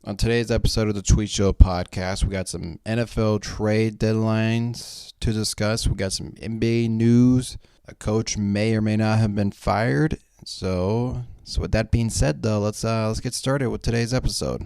On today's episode of the Tweet Show Podcast, we got some NFL trade deadlines to discuss. We got some NBA news. A coach may or may not have been fired. So with that being said, though, let's get started with today's episode.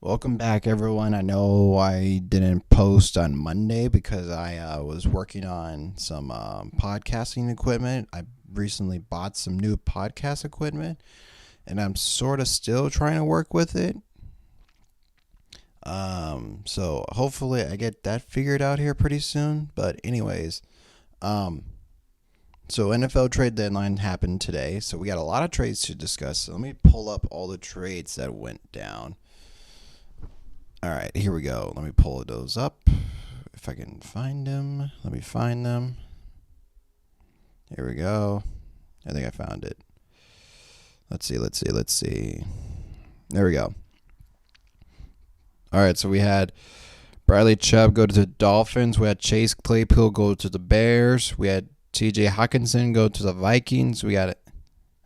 Welcome back, everyone. I know I didn't post on Monday because I was working on some podcasting equipment. I recently bought some new podcast equipment, and I'm sort of still trying to work with it. So hopefully I get that figured out here pretty soon. But anyways, so NFL trade deadline happened today, so we got a lot of trades to discuss. So let me pull up all the trades that went down. All right, here we go. Let me pull those up. If I can find them. Let me find them. Here we go. I think I found it. Let's see. There we go. All right, so we had Bradley Chubb go to the Dolphins. We had Chase Claypool go to the Bears. We had T.J. Hockenson go to the Vikings. We got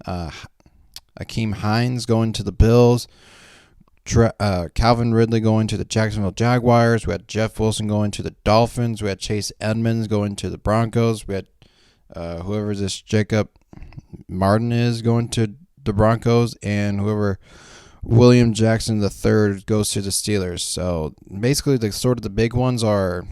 Akeem Hines going to the Bills. Calvin Ridley going to the Jacksonville Jaguars. We had Jeff Wilson going to the Dolphins. We had Chase Edmonds going to the Broncos. We had whoever this Jacob Martin is going to the Broncos, and whoever William Jackson III goes to the Steelers. So basically, the big ones are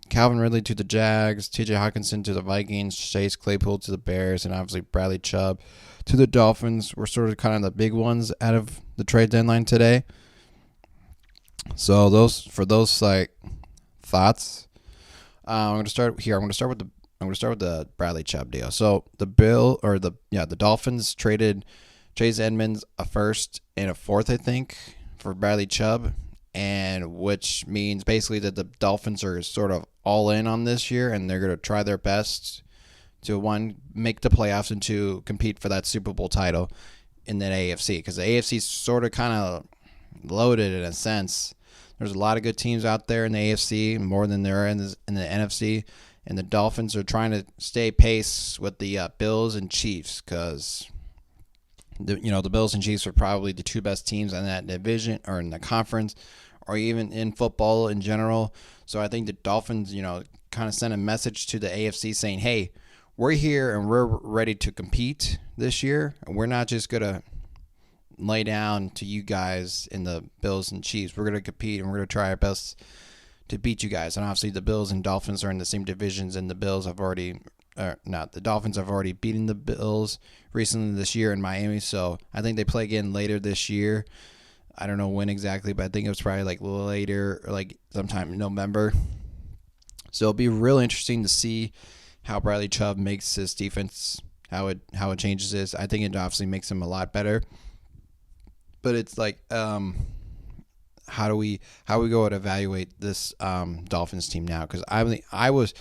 Calvin Ridley to the Jags, T.J. Hockenson to the Vikings, Chase Claypool to the Bears, and obviously Bradley Chubb to the Dolphins. We're sort of kind of the big ones out of the trade deadline today. So those thoughts. I'm going to start here. I'm going to start with the Bradley Chubb deal. So the Dolphins traded Chase Edmonds a first and a fourth, I think, for Bradley Chubb, and which means basically that the Dolphins are sort of all in on this year, and they're going to try their best to, one, make the playoffs and to compete for that Super Bowl title in the AFC, because the AFC is sort of kind of loaded in a sense. There's a lot of good teams out there in the AFC, more than there are in the NFC, and the Dolphins are trying to stay pace with the Bills and Chiefs, because the Bills and Chiefs are probably the two best teams in that division or in the conference, or even in football in general. So I think the Dolphins, kind of sent a message to the AFC saying, hey, we're here and we're ready to compete this year, and we're not just going to lay down to you guys in the Bills and Chiefs. We're going to compete, and we're going to try our best to beat you guys. And obviously the Bills and Dolphins are in the same divisions, and the Dolphins have already beaten the Bills recently this year in Miami, so I think they play again later this year. I don't know when exactly, but I think it was probably like later, or like sometime in November. So it'll be really interesting to see how Bradley Chubb makes his defense, how it changes this. I think it obviously makes him a lot better. But it's like, how do we go and evaluate this Dolphins team now? Because I was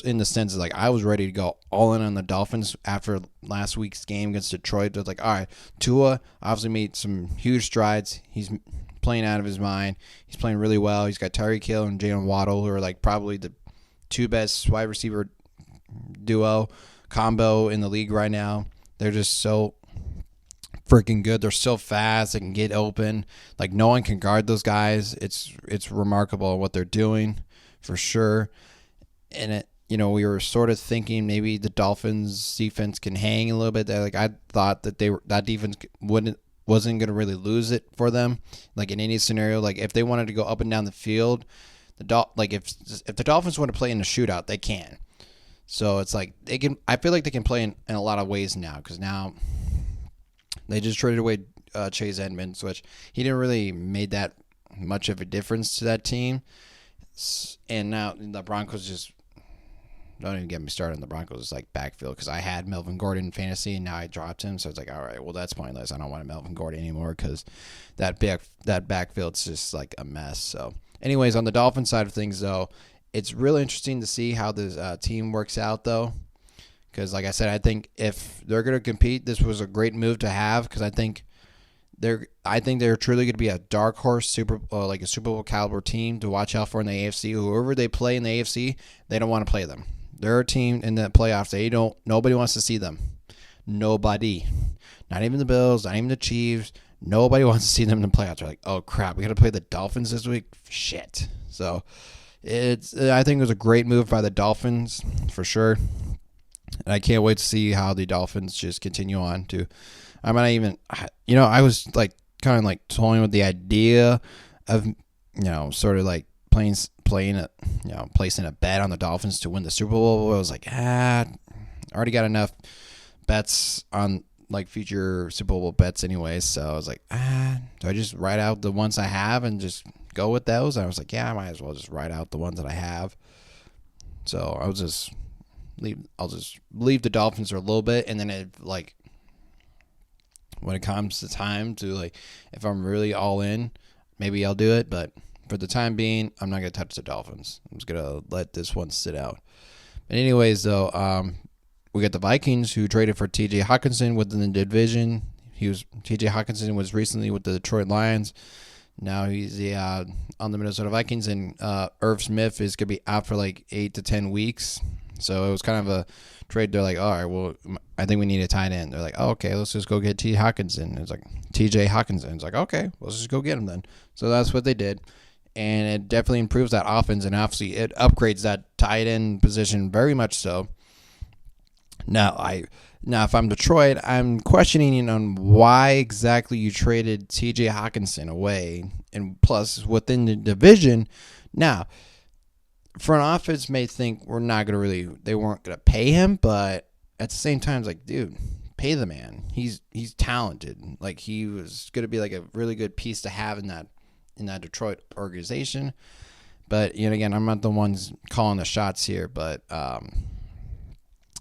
in the sense of, like, I was ready to go all in on the Dolphins after last week's game against Detroit. I was like, all right, Tua obviously made some huge strides. He's playing out of his mind. He's playing really well. He's got Tyreek Hill and Jalen Waddle, who are like probably the two best wide receiver duo combo in the league right now. They're just so freaking good. They're so fast. They can get open. Like, no one can guard those guys. It's remarkable what they're doing, for sure. And we were sort of thinking maybe the Dolphins defense can hang a little bit. Like, I thought that that defense wasn't going to really lose it for them. Like, in any scenario, like if they wanted to go up and down the field, if the Dolphins want to play in a shootout, they can. So it's like they can. I feel like they can play in a lot of ways now, because now they just traded away Chase Edmonds, which he didn't really made that much of a difference to that team. And now the Broncos just don't even get me started on the Broncos. It's like backfield, because I had Melvin Gordon in fantasy and now I dropped him. So it's like, all right, well, that's pointless. I don't want Melvin Gordon anymore, because that backfield's just like a mess. So anyways, on the Dolphins side of things, though, It's really interesting to see how this team works out, though. Because, like I said, I think if they're going to compete, this was a great move to have. Because I think they're truly going to be a dark horse like a Super Bowl caliber team to watch out for in the AFC. Whoever they play in the AFC, they don't want to play them. They're a team in the playoffs. Nobody wants to see them. Nobody, not even the Bills, not even the Chiefs. Nobody wants to see them in the playoffs. They're like, oh crap, we got to play the Dolphins this week. Shit. So I think it was a great move by the Dolphins for sure. And I can't wait to see how the Dolphins just continue on to. I was like kind of like toying with the idea of, sort of like placing a bet on the Dolphins to win the Super Bowl. I was like, I already got enough bets on like future Super Bowl bets anyway. So I was like, do I just write out the ones I have and just go with those? And I was like, yeah, I might as well just write out the ones that I have. So I'll just leave the Dolphins for a little bit, and then when it comes to time to like, if I'm really all in, maybe I'll do it. But for the time being, I'm not gonna touch the Dolphins. I'm just gonna let this one sit out. But anyways, though, we got the Vikings who traded for T.J. Hockenson within the division. T.J. Hockenson was recently with the Detroit Lions. Now he's on the Minnesota Vikings, and Irv Smith is gonna be out for like 8 to 10 weeks. So it was kind of a trade. They're like, all right, well, I think we need a tight end. They're like, oh, okay, let's just go get T. Hockenson. It's like T.J. Hockenson. It's like, okay, let's just go get him then. So that's what they did. And it definitely improves that offense, and obviously it upgrades that tight end position very much so. Now, if I'm Detroit, I'm questioning on why exactly you traded T.J. Hockenson away, and plus within the division. Now, front office may think they weren't going to pay him, but at the same time, it's like, dude, pay the man. He's talented. Like, he was going to be like a really good piece to have in that Detroit organization. But, again, I'm not the ones calling the shots here, but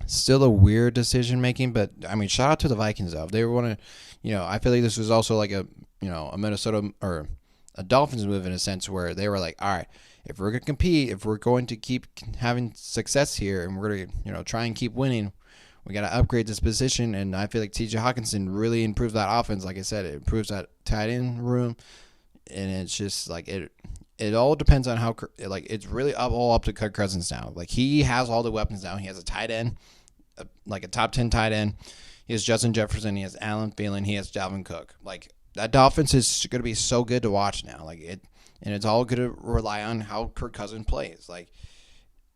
still a weird decision making. But I mean, shout out to the Vikings though. If they want to, I feel like this was also like a Minnesota or a Dolphins move in a sense where they were like, all right, if we're going to compete, if we're going to keep having success here, and we're going to, try and keep winning, we got to upgrade this position. And I feel like T.J. Hockenson really improves that offense. Like I said, it improves that tight end room. And it's just like it all depends on how, like, it's really all up to Kirk Cousins now. Like, he has all the weapons now. He has a tight end, like a top 10 tight end. He has Justin Jefferson. He has Allen Thielen. He has Dalvin Cook. Like, that offense is going to be so good to watch now. Like, and it's all going to rely on how Kirk Cousins plays. Like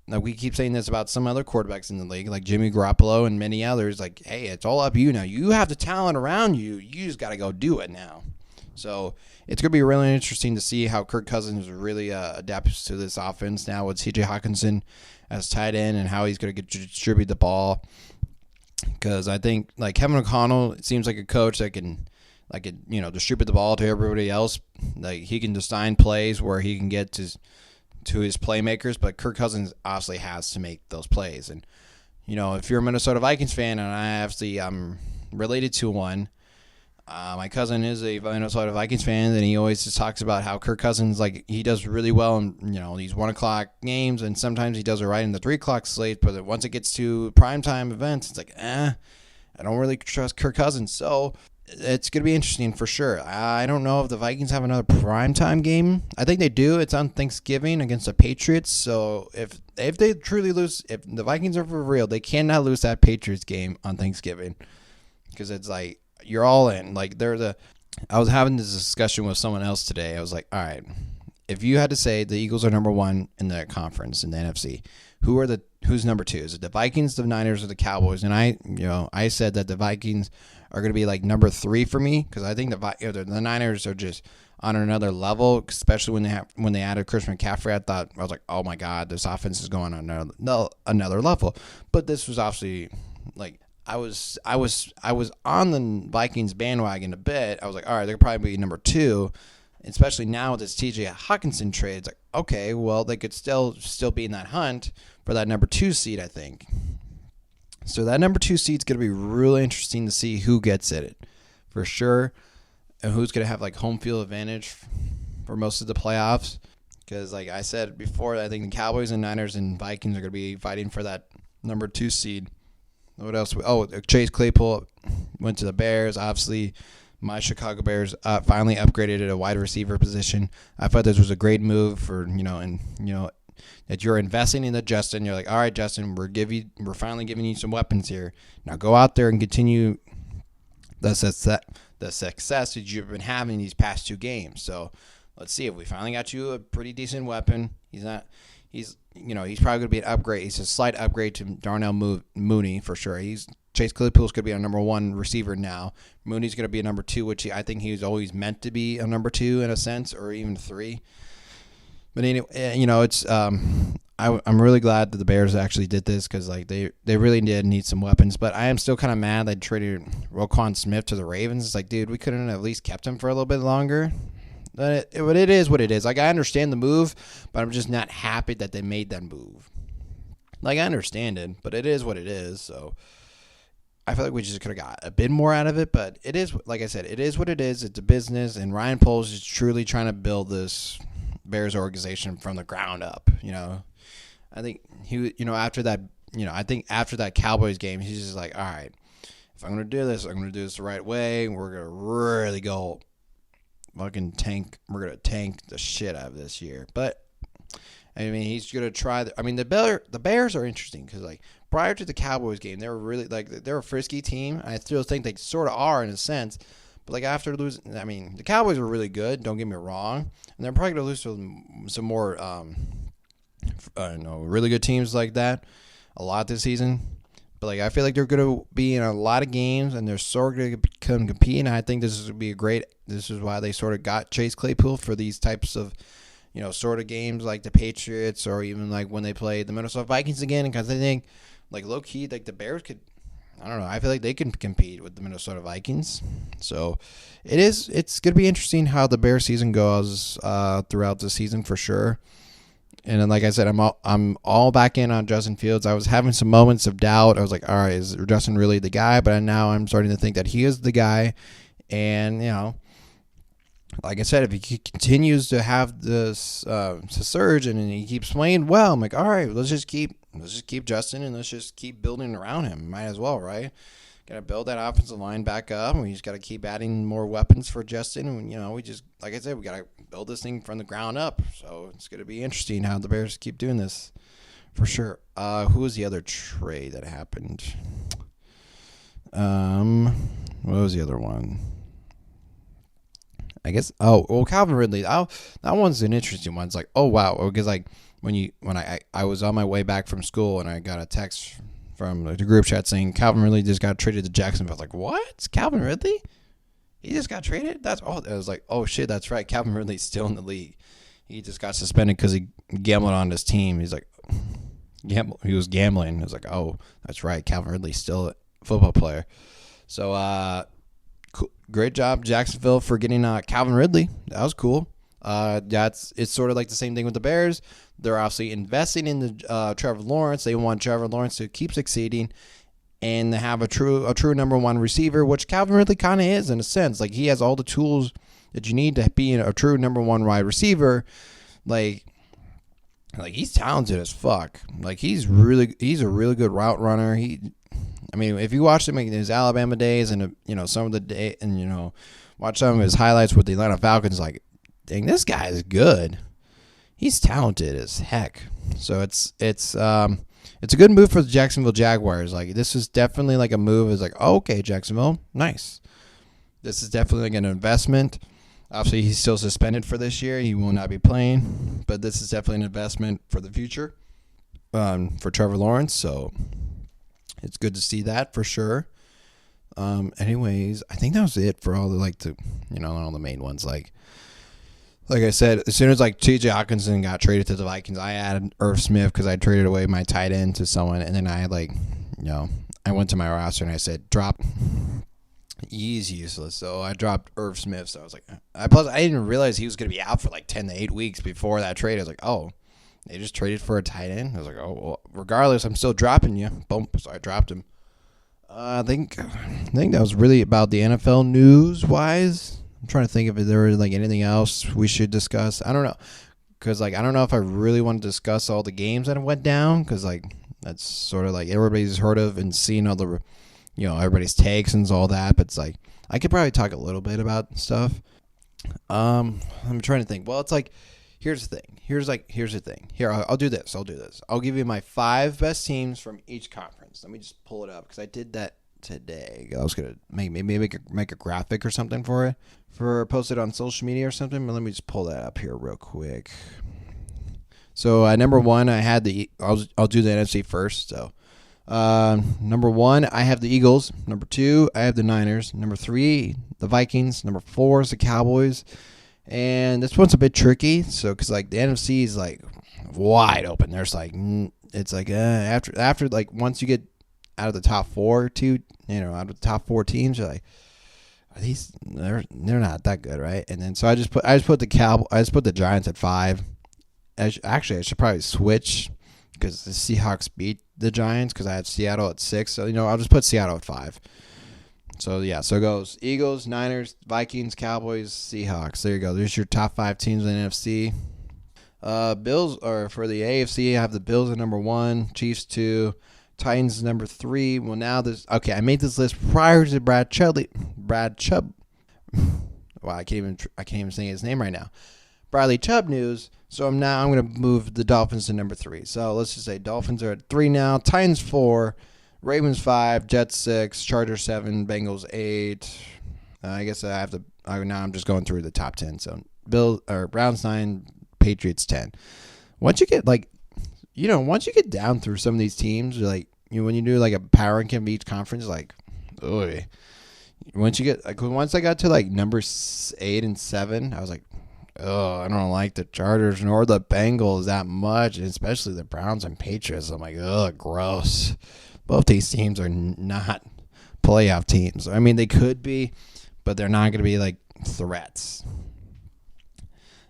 we keep saying this about some other quarterbacks in the league, like Jimmy Garoppolo and many others. Like, hey, it's all up to you now. You have the talent around you. You just got to go do it now. So it's going to be really interesting to see how Kirk Cousins really adapts to this offense now with T.J. Hockenson as tight end, and how he's going to distribute the ball. Because I think, like, Kevin O'Connell, it seems like a coach that can, distribute the ball to everybody else. Like, he can design plays where he can get to his playmakers, but Kirk Cousins obviously has to make those plays. And, if you're a Minnesota Vikings fan, and I obviously I'm related to one, my cousin is a Minnesota Vikings fan, and he always just talks about how Kirk Cousins, like, he does really well in, these 1 o'clock games, and sometimes he does it right in the 3 o'clock slate, but once it gets to primetime events, it's like, I don't really trust Kirk Cousins. So it's going to be interesting for sure. I don't know if the Vikings have another primetime game. I think they do. It's on Thanksgiving against the Patriots. So if they truly lose, if the Vikings are for real, they cannot lose that Patriots game on Thanksgiving, because it's like, you're all in. Like, I was having this discussion with someone else today. I was like, all right, if you had to say the Eagles are number 1 in the conference in the NFC, who's number 2? Is it the Vikings, the Niners, or the Cowboys? And I said that the Vikings are going to be like number 3 for me, because I think the Niners are just on another level, especially when they added Christian McCaffrey. I was like, oh my God, this offense is going on another level. But this was obviously like, I was on the Vikings bandwagon a bit. I was like, all right, they'll probably be number 2, especially now with this T.J. Hockenson trade. It's like, okay, well, they could still be in that hunt for that number 2 seed, I think. So that number 2 seed is going to be really interesting to see who gets it for sure, and who's going to have like home field advantage for most of the playoffs. Because, like I said before, I think the Cowboys and Niners and Vikings are going to be fighting for that number 2 seed. What else? Oh, Chase Claypool went to the Bears. Obviously, my Chicago Bears finally upgraded at a wide receiver position. I thought this was a great move for, that you're investing in the Justin. You're like, all right, Justin, we're finally giving you some weapons here. Now go out there and continue the success that you've been having these past 2 games. So let's see if we finally got you a pretty decent weapon. He's probably going to be an upgrade. He's a slight upgrade to Darnell Mooney for sure. Chase Claypool's going to be a number 1 receiver now. Mooney's going to be a number 2, which I think he was always meant to be a number 2 in a sense, or even 3. But anyway, it's I'm really glad that the Bears actually did this because like they really did need some weapons. But I am still kind of mad they traded Roquan Smith to the Ravens. It's like, dude, we couldn't have at least kept him for a little bit longer. But it is what it is. Like, I understand the move, but I'm just not happy that they made that move. Like, I understand it, but it is what it is. So I feel like we just could have got a bit more out of it. But it is, like I said, it is what it is. It's a business, and Ryan Poles is truly trying to build this Bears organization from the ground up. I think after that Cowboys game, he's just like, all right, if I'm going to do this, I'm going to do this the right way. We're going to really go fucking tank. We're going to tank the shit out of this year. But, I mean, he's going to try. The Bears are interesting because, like, prior to the Cowboys game, they were really, like, they're a frisky team. I still think they sort of are in a sense. But, like, after losing, I mean, the Cowboys were really good. Don't get me wrong. And they're probably going to lose to some more, really good teams like that a lot this season. But, like, I feel like they're going to be in a lot of games, and they're sort of going to come compete. And I think this is why they sort of got Chase Claypool for these types of, sort of games like the Patriots or even, like, when they play the Minnesota Vikings again. Because I think, like, low-key, like, the Bears could, I don't know, I feel like they can compete with the Minnesota Vikings. So it's going to be interesting how the Bears season goes throughout the season for sure. And then, like I said, I'm all back in on Justin Fields. I was having some moments of doubt. I was like, all right, is Justin really the guy? But now I'm starting to think that he is the guy. And, like I said, if he continues to have this surge and he keeps playing well, I'm like, all right, let's just keep Justin and let's just keep building around him. Might as well, right? Got to build that offensive line back up. We just got to keep adding more weapons for Justin. And, we just, like I said, we got to build this thing from the ground up. So it's going to be interesting how the Bears keep doing this for sure. Who was the other trade that happened? What was the other one? I guess, Calvin Ridley. That one's an interesting one. It's like, oh, wow. Because, like, when I was on my way back from school and I got a text from the group chat saying Calvin Ridley just got traded to Jacksonville. I was like, what? Calvin Ridley? He just got traded? I was like, oh, shit, that's right. Calvin Ridley's still in the league. He just got suspended because he gambled on his team. He's like, he was gambling. I was like, oh, that's right. Calvin Ridley's still a football player. So, great job, Jacksonville, for getting Calvin Ridley. That was cool. It's sort of like the same thing with the Bears. They're obviously investing in the Trevor Lawrence. They want Trevor Lawrence to keep succeeding and have a true number 1 receiver, which Calvin Ridley kind of is in a sense. Like, he has all the tools that you need to be a true number 1 wide receiver. Like he's talented as fuck. Like, he's a really good route runner. If you watch him in his Alabama days and some of the day and watch some of his highlights with the Atlanta Falcons, like, dang, this guy is good. He's talented as heck. So it's a good move for the Jacksonville Jaguars. Like, this is definitely like a move. It's like, oh, okay, Jacksonville, nice. This is definitely like an investment. Obviously, he's still suspended for this year. He will not be playing, but this is definitely an investment for the future for Trevor Lawrence. So it's good to see that for sure. Anyways, I think that was it for all the all the main ones. Like I said, as soon as T.J. Hawkinson got traded to the Vikings, I added Irv Smith because I traded away my tight end to someone, and then I I went to my roster and I said drop. He's useless, so I dropped Irv Smith. So I was like, plus I didn't realize he was going to be out for 10 to 8 weeks before that trade. I was like, oh, they just traded for a tight end. I was like, oh, well, regardless, I'm still dropping you. Boom. So I dropped him. I think that was really about the NFL news wise. I'm trying to think if there was anything else we should discuss. I don't know. because like I don't know if I really want to discuss all the games that went down, because like that's sort of like everybody's heard of and seen all the, everybody's takes and all that. But it's like I could probably talk a little bit about stuff. I'm trying to think. Well, it's like here's the thing. Here's the thing. Here, I'll do this. I'll give you my 5 best teams from each conference. Let me just pull it up because I did that today. I was gonna make a graphic or something for it, post it on social media or something. But let me just pull that up here real quick. So number 1, I had I'll do the NFC first. So number 1, I have the Eagles. Number 2, I have the Niners. Number 3, the Vikings. Number 4 is the Cowboys. And this one's a bit tricky. So because like the NFC is like wide open. There's like it's like after like once you get out of the top 4 teams, you're like, are these they're not that good, right? And then so I just put the Giants at 5. Actually, I should probably switch because the Seahawks beat the Giants because I had Seattle at 6. So I'll just put Seattle at 5. So yeah, so it goes Eagles, Niners, Vikings, Cowboys, Seahawks. There you go. There's your top 5 teams in the NFC. Bills, or for the AFC, I have the Bills at number 1, Chiefs 2, Titans number 3. Well, now I made this list prior to Brad Chubb. Wow, I can't even say his name right now. Bradley Chubb news. So I'm going to move the Dolphins to number 3. So let's just say Dolphins are at 3 now, Titans 4, Ravens 5, Jets 6, Chargers 7, Bengals 8. I guess I have to. Now I'm just going through the top 10. So Browns 9, Patriots 10. Once you get down through some of these teams, like when you do like a power ranking of each conference, like, oy. Once I got to like numbers 8 and 7, I was like, oh, I don't like the Chargers nor the Bengals that much, especially the Browns and Patriots. I'm like, ugh, gross. Both these teams are not playoff teams. I mean, they could be, but they're not going to be like threats.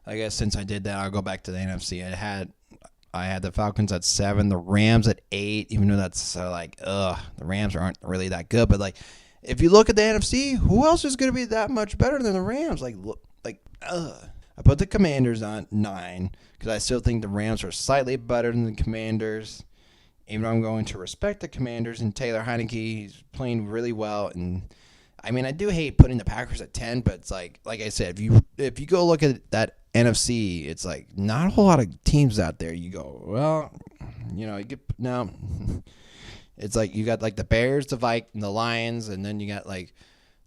I guess since I did that, I'll go back to the NFC. I had the Falcons at 7, the Rams at 8, even though that's the Rams aren't really that good. But like, if you look at the NFC, who else is going to be that much better than the Rams? I put the Commanders on 9 because I still think the Rams are slightly better than the Commanders. Even though I'm going to respect the Commanders and Taylor Heineke, he's playing really well. And I mean, I do hate putting the Packers at 10, but it's like I said, if you go look at that NFC, it's like not a whole lot of teams out there. You go, well, it's like you got like the Bears, the Vikings, and the Lions, and then you got like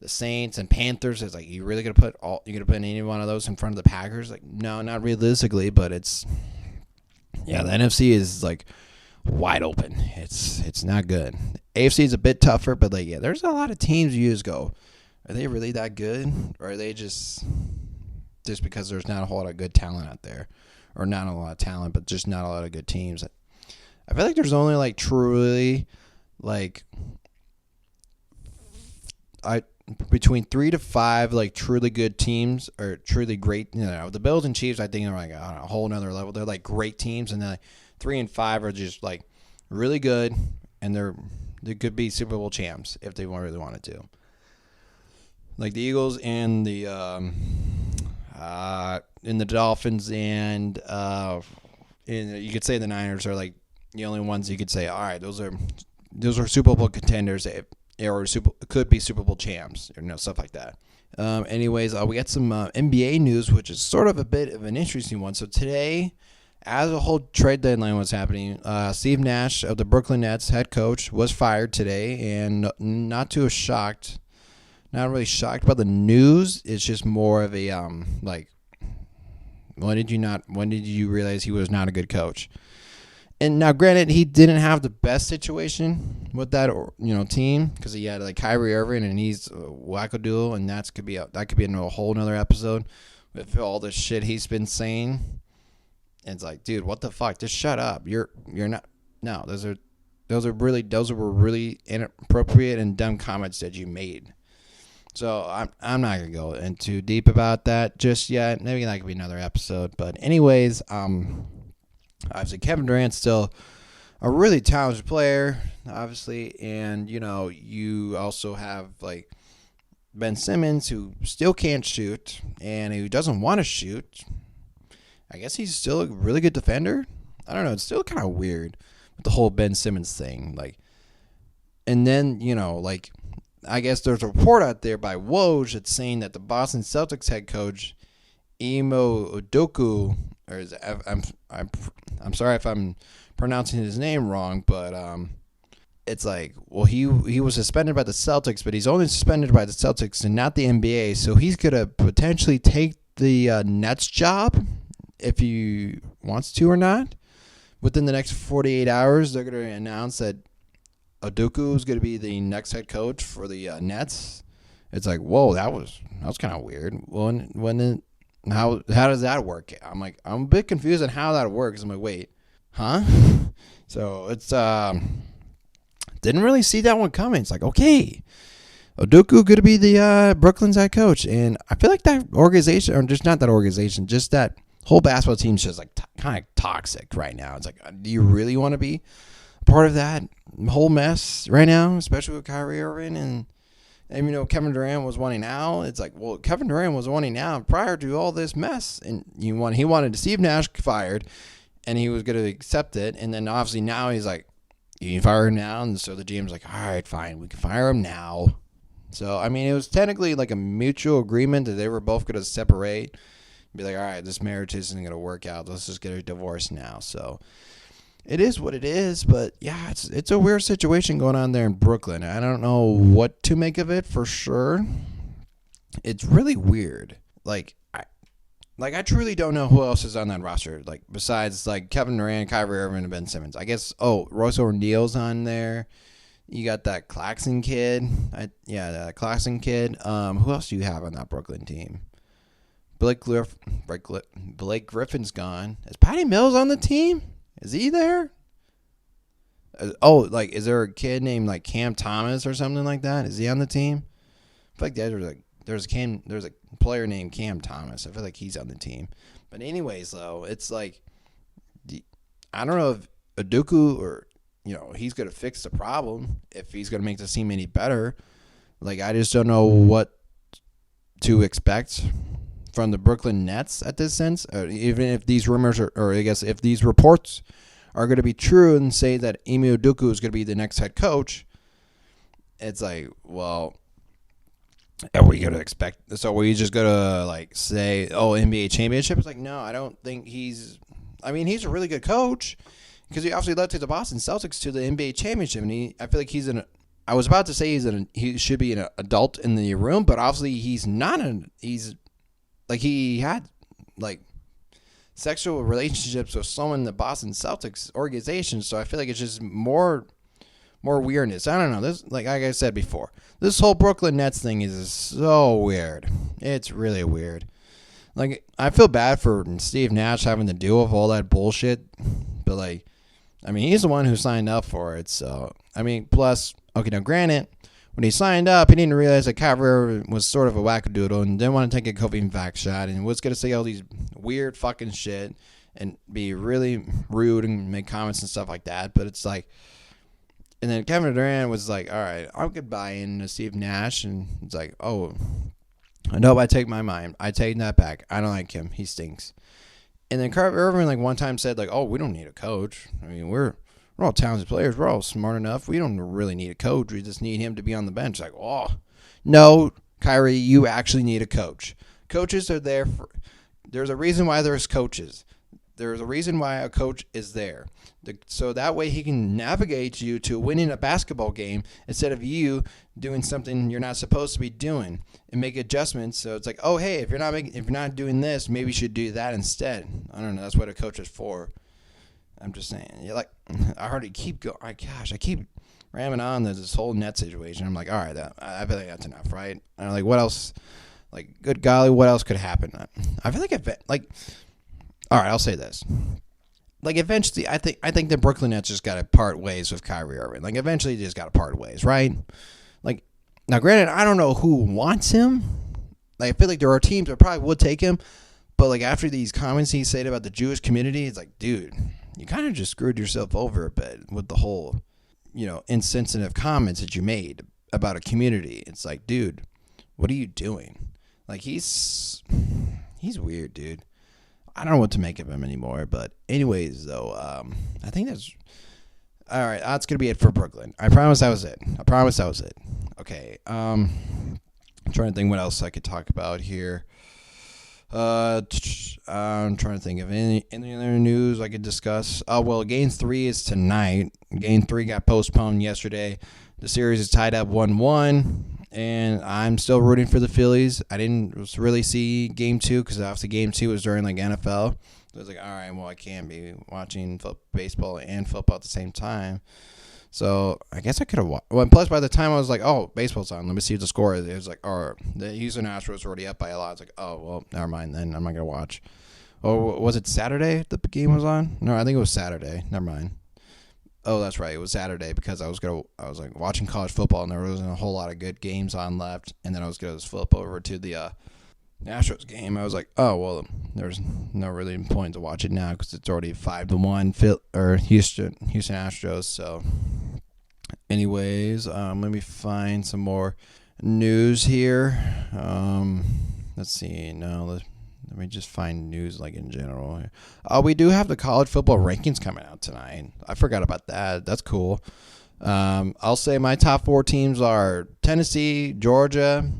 the Saints and Panthers. It's like you really gonna put any one of those in front of the Packers? Like, no, not realistically, but the NFC is like wide open. It's not good. AFC is a bit tougher, but like there's a lot of teams you just go, are they really that good, or are they just because there's not a whole lot of good talent out there, or not a lot of talent, but just not a lot of good teams? I feel like there's only like truly like between 3 to 5 like truly good teams, or truly great. The Bills and Chiefs, I think, are like on a whole nother level. They're like great teams, and then like 3 and 5 are just like really good, and they could be Super Bowl champs if they really wanted to. Like the Eagles and the Dolphins, and you could say the Niners are like the only ones you could say, all right, those are Super Bowl contenders, or could be Super Bowl champs, or stuff like that. Anyways, we got some NBA news, which is sort of a bit of an interesting one. So today, as a whole trade deadline was happening, Steve Nash of the Brooklyn Nets, head coach, was fired today, and not really shocked by the news. It's just more of a when did you realize he was not a good coach? And now, granted, he didn't have the best situation with that team, because he had like Kyrie Irving, and he's wackadoodle, and that could be a whole nother episode with all the shit he's been saying. And it's like, dude, what the fuck? Just shut up. You're not. No, those were really inappropriate and dumb comments that you made. So I'm not gonna go in too deep about that just yet. Maybe that could be another episode. But anyways, obviously Kevin Durant's still a really talented player, obviously, and you also have like Ben Simmons, who still can't shoot and who doesn't want to shoot. I guess he's still a really good defender. I don't know. It's still kind of weird with the whole Ben Simmons thing. Like, and then, like, I guess there's a report out there by Woj that's saying that the Boston Celtics head coach, Imo Udoka, or I'm sorry if I'm pronouncing his name wrong, but it's like, well, he was suspended by the Celtics, but he's only suspended by the Celtics and not the NBA, so he's gonna potentially take the Nets job if he wants to or not. Within the next 48 hours, they're gonna announce that Udoka is gonna be the next head coach for the Nets. It's like, whoa, that was kind of weird. How does that work? I'm a bit confused on how that works. I'm like, wait, huh? So it's didn't really see that one coming. It's like, okay, Udoka going to be the Brooklyn's head coach, and I feel like that organization, or just not that organization, just that whole basketball team's just like kind of toxic right now. It's like, do you really want to be part of that whole mess right now, especially with Kyrie Irving and Kevin Durant was wanting out. It's like, well, Kevin Durant was wanting out prior to all this mess, and he wanted Steve Nash fired, and he was going to accept it, and then obviously now he's like, you can fire him now, and so the GM's like, all right, fine, we can fire him now. So, it was technically like a mutual agreement that they were both going to separate, be like, all right, this marriage isn't going to work out, let's just get a divorce now. So it is what it is, but yeah, it's a weird situation going on there in Brooklyn. I don't know what to make of it for sure. It's really weird. I truly don't know who else is on that roster. Like, besides like Kevin Durant, Kyrie Irving, and Ben Simmons. I guess Royce O'Neal's on there. You got that Claxton kid. That Claxton kid. Who else do you have on that Brooklyn team? Blake Griffin's gone. Is Patty Mills on the team? Is he there? Is there a kid named like Cam Thomas or something like that? Is he on the team? I feel like there's a player named Cam Thomas. I feel like he's on the team. But anyways, though, it's like, I don't know if Udoka or he's gonna fix the problem, if he's gonna make the team any better. Like, I just don't know what to expect from the Brooklyn Nets at this sense. Even if these rumors or I guess if these reports are going to be true and say that Ime Udoka is going to be the next head coach, it's like, well, are we going to expect? So are we just going to like say, NBA championship? It's like, no, I don't think he's. He's a really good coach because he obviously led to the Boston Celtics to the NBA championship, and I feel like he's an. I was about to say he should be an adult in the room, but obviously he's not. He's like, he had like sexual relationships with someone in the Boston Celtics organization, so I feel like it's just more weirdness. I don't know. This, like I said before, this whole Brooklyn Nets thing is so weird. It's really weird. Like, I feel bad for Steve Nash having to deal with all that bullshit, but like, he's the one who signed up for it. So plus, okay, now granted, when he signed up, he didn't realize that Kyrie was sort of a wackadoodle and didn't want to take a COVID vax shot and was going to say all these weird fucking shit and be really rude and make comments and stuff like that. But it's like, and then Kevin Durant was like, all right, I'll get buy-in to Steve Nash. And it's like, oh, no, I take that back. I don't like him. He stinks. And then Kyrie Irving, like, one time said, like, oh, we don't need a coach. We're all talented players. We're all smart enough. We don't really need a coach. We just need him to be on the bench. Like, oh, no, Kyrie, you actually need a coach. Coaches are there for. There's a reason why there's coaches. There's a reason why a coach is there. So that way he can navigate you to winning a basketball game instead of you doing something you're not supposed to be doing and make adjustments. So it's like, oh, hey, if you're not doing this, maybe you should do that instead. I don't know. That's what a coach is for. I'm just saying. You're like, I already keep going. I keep ramming on this whole net situation. I'm like, all right, I feel like that's enough, right? And I'm like, what else? Like, good golly, what else could happen? I feel like, all right, I'll say this. Like, eventually, I think the Brooklyn Nets just got to part ways with Kyrie Irving. Like, eventually, they just got to part ways, right? Like, now, granted, I don't know who wants him. Like, I feel like there are teams that probably would take him. But, like, after these comments he said about the Jewish community, it's like, dude, you kind of just screwed yourself over a bit with the whole, insensitive comments that you made about a community. It's like, dude, what are you doing? Like, he's weird, dude. I don't know what to make of him anymore. But anyways, though, I think that's all right. That's gonna be it for Brooklyn. I promise that was it. Okay. I'm trying to think what else I could talk about here. I'm trying to think of any other news I could discuss. Oh, well, Game 3 is tonight. Game 3 got postponed yesterday. The series is tied up 1-1, and I'm still rooting for the Phillies. I didn't really see Game 2 because obviously Game 2 was during like NFL. I was like, all right, well, I can't be watching baseball and football at the same time. So I guess I could have watched. Well, plus by the time I was like, oh, baseball's on. Let me see what the score is. It was like, oh, the Houston Astros were already up by a lot. I was like, oh, well, never mind then. I'm not going to watch. Oh, was it Saturday the game was on? No, I think it was Saturday. Never mind. Oh, that's right. It was Saturday because I was like watching college football and there wasn't a whole lot of good games on left. And then I was going to flip over to the Astros game. I was like, oh, well, there's no really point to watch it now because it's already 5-1 Houston Astros. So anyways, let me find some more news here. Let's see. No, let me just find news like in general. We do have the college football rankings coming out tonight. I forgot about that. That's cool. I'll say my top 4 teams are Tennessee, Georgia,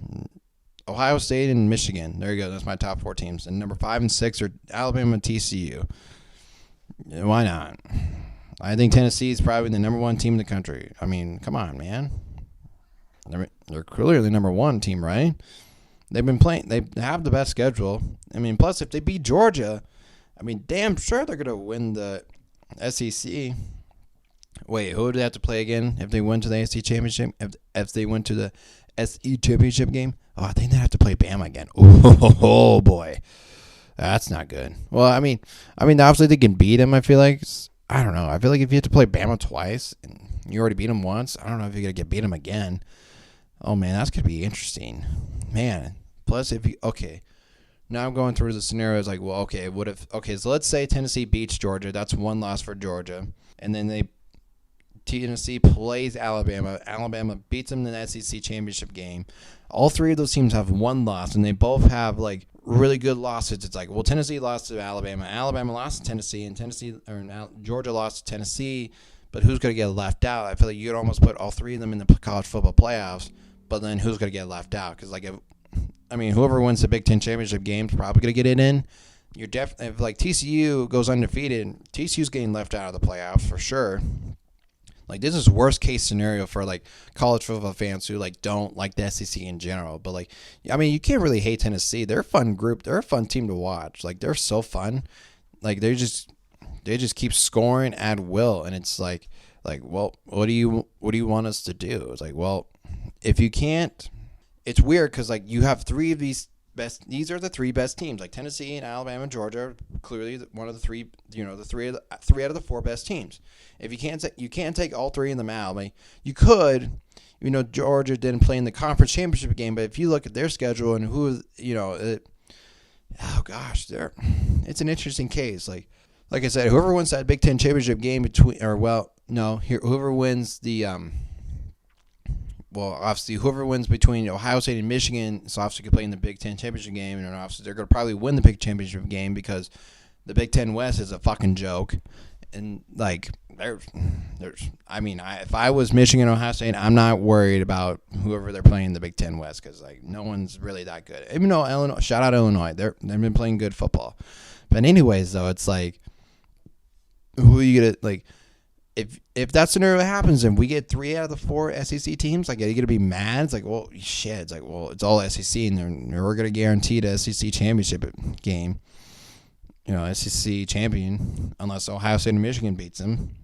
Ohio State, and Michigan. There you go. That's my top 4 teams. And number 5 and 6 are Alabama and TCU. Why not? I think Tennessee is probably the number 1 team in the country. I mean, come on, man. They're clearly the number 1 team, right? They've been playing. They have the best schedule. I mean, plus if they beat Georgia, I mean, damn sure they're gonna win the SEC. Wait, who would they have to play again if they went to the SEC championship? If they went to the SEC championship game? Oh, I think they'd have to play Bama again. Oh boy, that's not good. Well, I mean, obviously they can beat them. I feel like I don't know. I feel like if you have to play Bama twice and you already beat them once, I don't know if you're gonna beat them again. Oh man, that's gonna be interesting, man. Plus, now I'm going through the scenarios like, well, so let's say Tennessee beats Georgia. That's 1 loss for Georgia, and then Tennessee plays Alabama. Alabama beats them in the SEC championship game. All 3 of those teams have 1 loss, and they both have like really good losses. It's like, well, Tennessee lost to Alabama. Alabama lost to Tennessee, and Georgia lost to Tennessee. But who's going to get left out? I feel like you could almost put all 3 of them in the college football playoffs. But then who's going to get left out? Because whoever wins the Big Ten championship game is probably going to get it in. You're definitely if like TCU goes undefeated, TCU's getting left out of the playoffs for sure. Like this is worst case scenario for like college football fans who like don't like the SEC in general. But like, I mean, you can't really hate Tennessee. They're a fun group. They're a fun team to watch. Like they're so fun. Like they just keep scoring at will, and it's like well, what do you want us to do? It's like, well, if you can't, it's weird because like you have 3 of these best. These are the 3 best teams, like Tennessee and Alabama and Georgia. Clearly, one of the 3. The 3 out of the 4 best teams. If you can't take all 3 in them out. I mean, you could. Georgia didn't play in the conference championship game, but if you look at their schedule and who, oh gosh, it's an interesting case. Like I said, whoever wins that Big Ten championship game whoever wins the obviously whoever wins between Ohio State and Michigan, so obviously could play in the Big Ten championship game, and obviously they're going to probably win the Big Championship game because the Big Ten West is a fucking joke. And like, if I was Michigan or Ohio State, I'm not worried about whoever they're playing in the Big Ten West because like no one's really that good. Even though Illinois, shout out Illinois, they've been playing good football. But anyways, though, it's like, who are you gonna like? If that scenario happens and we get 3 out of the 4 SEC teams, like, are you going to be mad? It's like, well, shit. It's like, well, it's all SEC, and we're going to guarantee the SEC championship game. SEC champion, unless Ohio State and Michigan beats them.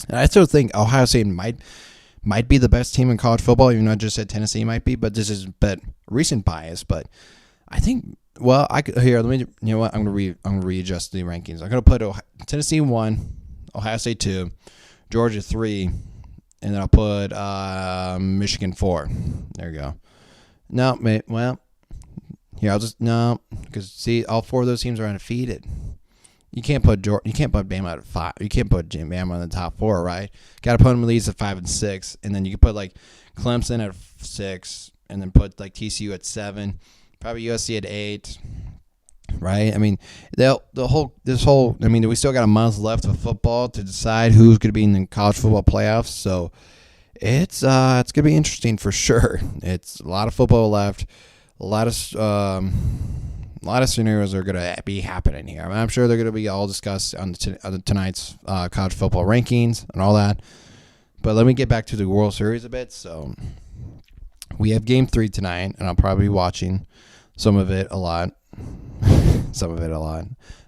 And I still think Ohio State might be the best team in college football, even though I just said Tennessee might be, but this is recent bias. But I think, well, let me, you know what? I'm going to readjust the rankings. I'm going to put Tennessee 1, Ohio State 2, Georgia 3, and then I'll put Michigan 4. There you go. No, well, here because see, all 4 of those teams are undefeated. You can't put Bama at 5. You can't put Bama in the top 4, right? Got to put them at least at 5 and 6, and then you can put like Clemson at 6, and then put like TCU at 7, probably USC at 8. right? I mean, I mean, we still got a month left of football to decide who's going to be in the college football playoffs. So it's going to be interesting for sure. It's a lot of football left, a lot of scenarios are going to be happening here. I mean, I'm sure they're going to be all discussed on tonight's college football rankings and all that. But let me get back to the World Series a bit. So we have Game 3 tonight, and I'll probably be watching some of it a lot.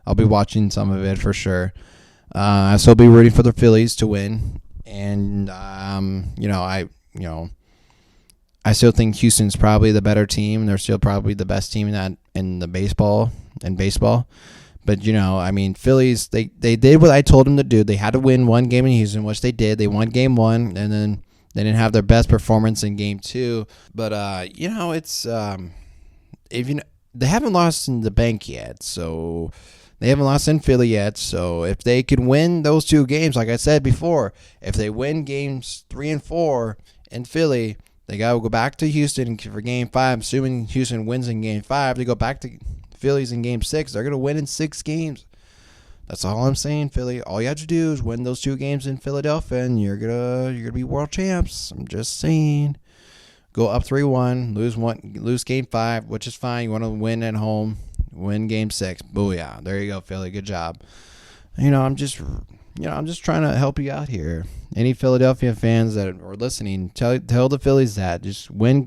I'll be watching some of it for sure. I'll still be rooting for the Phillies to win, and I still think Houston's probably the better team. They're still probably the best team in baseball. But I mean, Phillies, they did what I told them to do. They had to win one game in Houston, which they did. They won Game 1, and then they didn't have their best performance in Game 2. But it's they haven't lost in the bank yet, so they haven't lost in Philly yet. So if they can win those 2 games, like I said before, if they win games 3 and 4 in Philly, they got to go back to Houston for Game 5. Assuming Houston wins in Game 5, they go back to Phillies in Game 6. They're going to win in 6 games. That's all I'm saying, Philly. All you have to do is win those 2 games in Philadelphia, and you're gonna be world champs. I'm just saying. Go up 3-1, lose Game 5, which is fine. You want to win at home, win Game 6. Booyah! There you go, Philly. Good job. I'm just trying to help you out here. Any Philadelphia fans that are listening, tell the Phillies that just win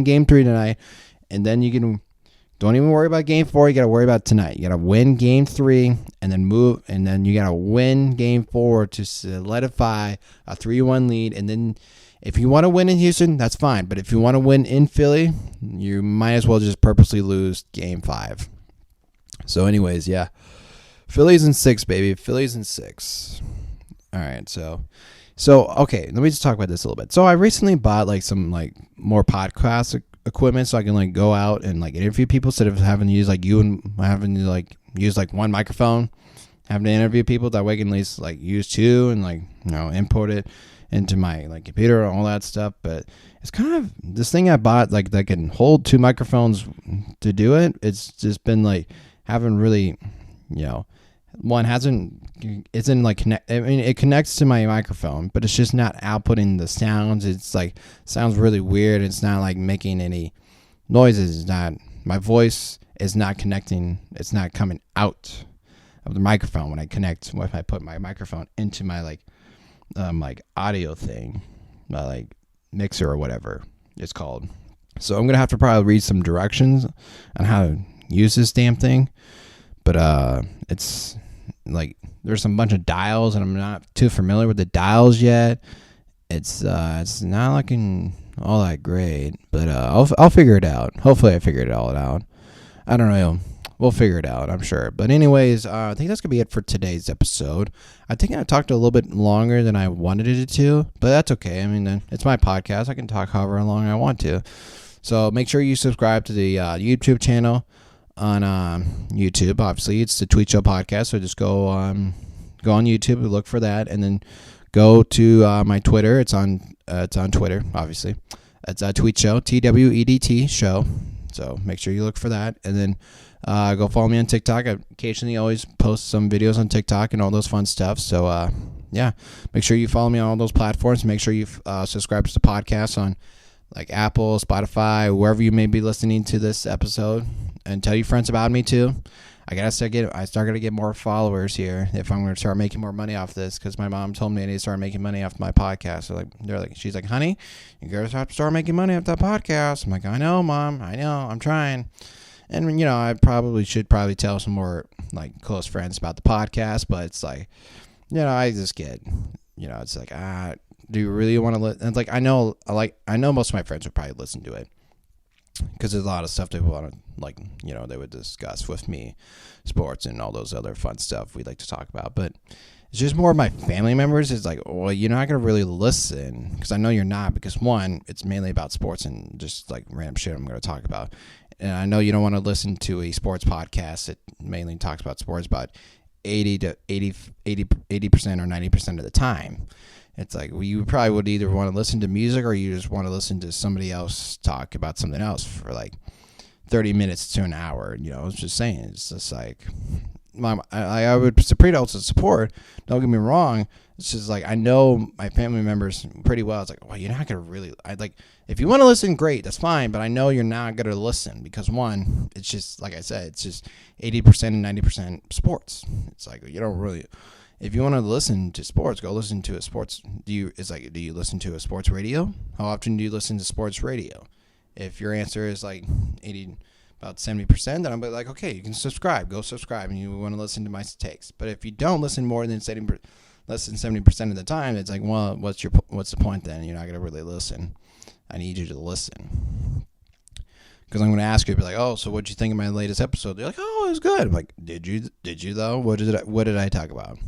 Game 3 tonight, and then you can. Don't even worry about Game 4. You got to worry about tonight. You got to win Game 3 and then move, and then you got to win Game 4 to solidify a 3-1 lead, and then. If you want to win in Houston, that's fine. But if you want to win in Philly, you might as well just purposely lose Game 5. So anyways, yeah. Phillies in 6, baby. Phillies in 6. All right, so okay, let me just talk about this a little bit. So I recently bought some more podcast equipment so I can go out and interview people instead of having to use use one microphone, having to interview people. That way I can at least use 2 and input it into my computer and all that stuff. But it's kind of this thing I bought that can hold 2 microphones to do it. It's just been haven't really one hasn't connect. I mean, it connects to my microphone, but it's just not outputting the sounds. It's sounds really weird. It's not making any noises. It's not, my voice is not connecting. It's not coming out of the microphone when I put my microphone into my audio thing, my mixer or whatever it's called. So I'm gonna have to probably read some directions on how to use this damn thing. But it's there's a bunch of dials, and I'm not too familiar with the dials yet. It's not looking all that great, but I'll figure it out. Hopefully I figured it all out. I don't know. We'll figure it out, I'm sure. But anyways, I think that's going to be it for today's episode. I think I talked a little bit longer than I wanted it to, but that's okay. I mean, it's my podcast. I can talk however long I want to. So make sure you subscribe to the YouTube channel on YouTube. Obviously, it's the Tweet Show Podcast. So just go on YouTube and look for that, and then go to my Twitter. It's on Twitter, obviously. It's a Tweet Show, TWEDT show. So make sure you look for that, and then go follow me on TikTok. I occasionally always post some videos on TikTok and all those fun stuff. So yeah, make sure you follow me on all those platforms. Make sure you subscribe to the podcast on Apple, Spotify, wherever you may be listening to this episode, and tell your friends about me too. I start to get more followers here if I'm going to start making more money off this, because my mom told me I need to start making money off my podcast. So she's like, honey, you gotta have to start making money off that podcast. I'm like, I know, Mom, I know, I'm trying. And I should probably tell some more close friends about the podcast, but it's I just get, it's do you really want to listen? And I know most of my friends would probably listen to it, because there's a lot of stuff they want to they would discuss with me, sports and all those other fun stuff we like to talk about. But it's just more of my family members. It's well, you're not gonna really listen, because I know you're not, because one, it's mainly about sports and just random shit I'm gonna talk about, and I know you don't want to listen to a sports podcast that mainly talks about sports about 80% or 90% of the time. It's you probably would either want to listen to music, or you just want to listen to somebody else talk about something else for 30 minutes to an hour. You know, I was just saying, it's just like, I would pretty also support. Don't get me wrong. It's just like, I know my family members pretty well. It's like, well, you're not going to really, if you want to listen, great, that's fine. But I know you're not going to listen because, one, it's just, like I said, it's just 80% and 90% sports. It's like, you don't really, if you want to listen to sports, go listen to a sports. Do you listen to a sports radio? How often do you listen to sports radio? If your answer is like about 70%, then I'll be like, okay, you can subscribe. Go subscribe, and you want to listen to my takes. But if you don't listen more than less than 70% of the time, it's like, well, what's the point then? You're not going to really listen. I need you to listen. Because I'm going to ask you, be like, oh, so what'd you think of my latest episode? You're like, oh, it was good. I'm like, did you though? What did I talk about?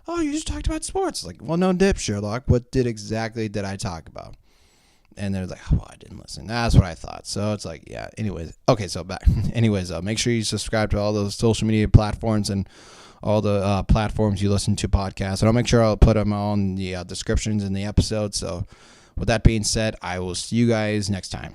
Oh, you just talked about sports. Like, well, no dip, Sherlock. What exactly did I talk about? And they're like, oh, well, I didn't listen. That's what I thought. So it's like, yeah. Anyways, okay. So back. Anyways, make sure you subscribe to all those social media platforms and all the platforms you listen to podcasts. And I'll make sure I'll put them all in the descriptions in the episode. So with that being said, I will see you guys next time.